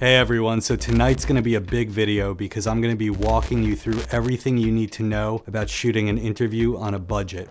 Hey everyone, so tonight's gonna be a big video because I'm gonna be walking you through everything you need to know about shooting an interview on a budget.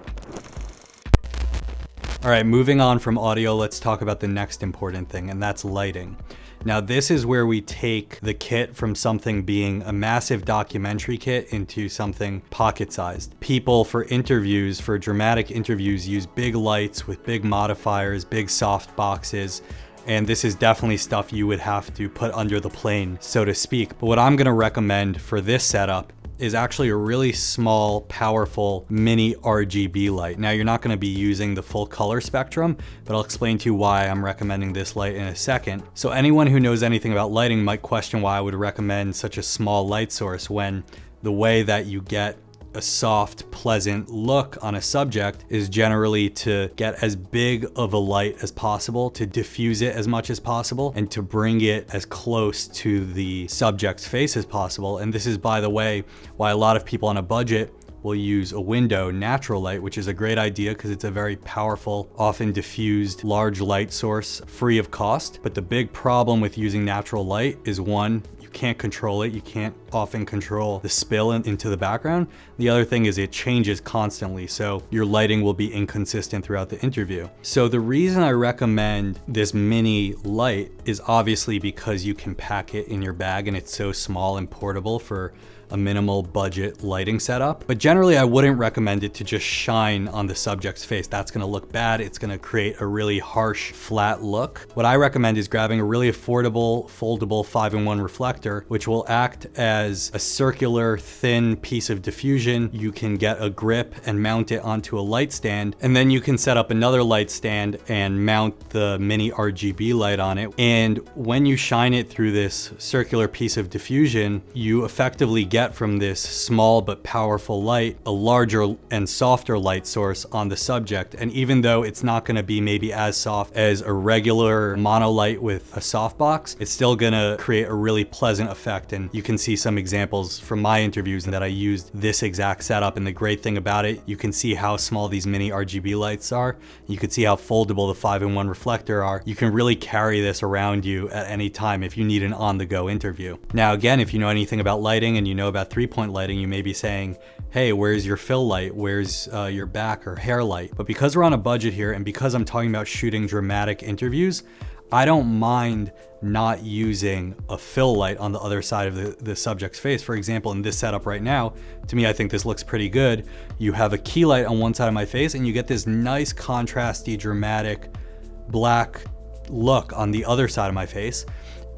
All right, moving on from audio, let's talk about the next important thing, and that's lighting. Now this is where we take the kit from something being a massive documentary kit into something pocket-sized. People for interviews, for dramatic interviews, use big lights with big modifiers, big soft boxes, and this is definitely stuff you would have to put under the plane, so to speak. But what I'm gonna recommend for this setup is actually a really small, powerful mini RGB light. Now you're not gonna be using the full color spectrum, but I'll explain to you why I'm recommending this light in a second. So anyone who knows anything about lighting might question why I would recommend such a small light source when the way that you get a soft, pleasant look on a subject is generally to get as big of a light as possible, to diffuse it as much as possible, and to bring it as close to the subject's face as possible. And this is, by the way, why a lot of people on a budget will use a window natural light, which is a great idea because it's a very powerful, often diffused, large light source, free of cost. But the big problem with using natural light is, one, you can't control it. You can't often control the spill into the background. The other thing is it changes constantly, so your lighting will be inconsistent throughout the interview. So the reason I recommend this mini light is obviously because you can pack it in your bag and it's so small and portable for a minimal budget lighting setup. But generally I wouldn't recommend it to just shine on the subject's face. That's gonna look bad. It's gonna create a really harsh, flat look. What I recommend is grabbing a really affordable, foldable 5-in-1 reflector, which will act as a circular, thin piece of diffusion. You can get a grip and mount it onto a light stand, and then you can set up another light stand and mount the mini RGB light on it. And when you shine it through this circular piece of diffusion, you effectively get from this small but powerful light a larger and softer light source on the subject. And even though it's not going to be maybe as soft as a regular mono light with a softbox, it's still going to create a really pleasant effect. And you can see some examples from my interviews that I used this exact setup. And the great thing about it, you can see how small these mini RGB lights are. You can see how foldable the 5-in-1 reflector are. You can really carry this around you at any time if you need an on-the-go interview. Now again, if you know anything about lighting and you know about 3-point lighting, you may be saying, hey, where's your fill light? Where's your back or hair light? But because we're on a budget here, and because I'm talking about shooting dramatic interviews, I don't mind not using a fill light on the other side of the subject's face. For example, in this setup right now, to me, I think this looks pretty good. You have a key light on one side of my face and you get this nice contrasty, dramatic black look on the other side of my face.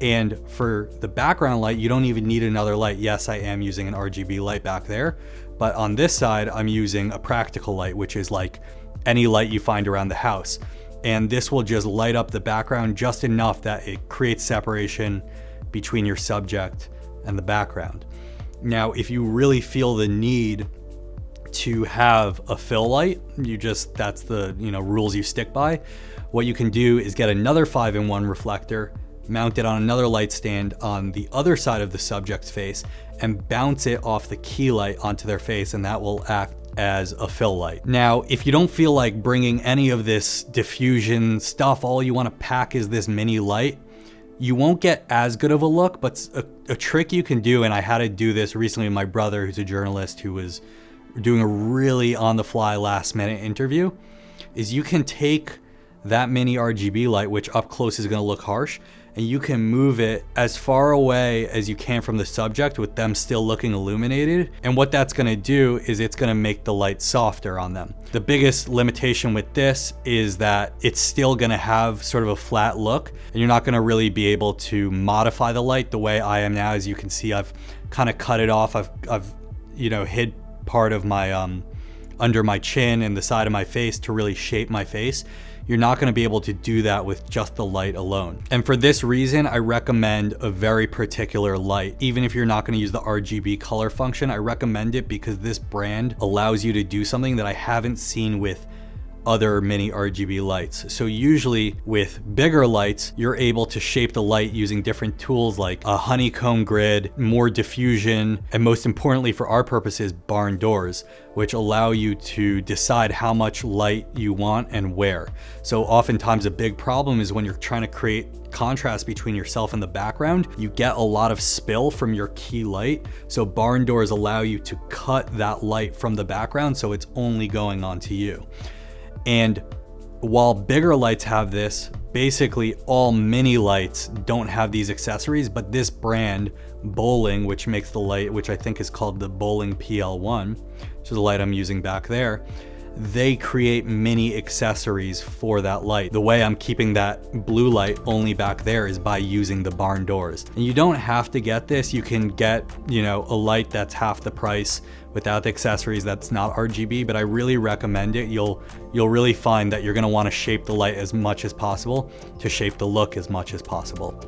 And for the background light, you don't even need another light. Yes, I am using an RGB light back there, but on this side, I'm using a practical light, which is like any light you find around the house. And this will just light up the background just enough that it creates separation between your subject and the background. Now, if you really feel the need to have a fill light, that's the rules you stick by. What you can do is get another 5-in-1 reflector, mount it on another light stand on the other side of the subject's face, and bounce it off the key light onto their face, and that will act as a fill light. Now, if you don't feel like bringing any of this diffusion stuff, all you want to pack is this mini light, you won't get as good of a look. But a trick you can do, and I had to do this recently with my brother, who's a journalist who was doing a really on-the-fly last-minute interview, is you can take that mini RGB light, which up close is going to look harsh, and you can move it as far away as you can from the subject with them still looking illuminated. And what that's going to do is it's going to make the light softer on them. The biggest limitation with this is that it's still going to have sort of a flat look, and you're not going to really be able to modify the light the way I am now. As you can see, I've kind of cut it off. I've hid part of my under my chin and the side of my face to really shape my face. You're not going to be able to do that with just the light alone. And for this reason, I recommend a very particular light. Even if you're not going to use the RGB color function, I recommend it because this brand allows you to do something that I haven't seen with other mini RGB lights. So usually with bigger lights, you're able to shape the light using different tools like a honeycomb grid, more diffusion, and most importantly for our purposes, barn doors, which allow you to decide how much light you want and where. So oftentimes a big problem is when you're trying to create contrast between yourself and the background, you get a lot of spill from your key light. So barn doors allow you to cut that light from the background so it's only going onto you. And while bigger lights have this, basically all mini lights don't have these accessories, but this brand, Boling, which makes the light, which I think is called the Boling BL-P1, which is the light I'm using back there, they create mini accessories for that light. The way I'm keeping that blue light only back there is by using the barn doors. And you don't have to get this. You can get, you know, a light that's half the price without the accessories that's not RGB, but I really recommend it. You'll really find that you're gonna wanna shape the light as much as possible to shape the look as much as possible.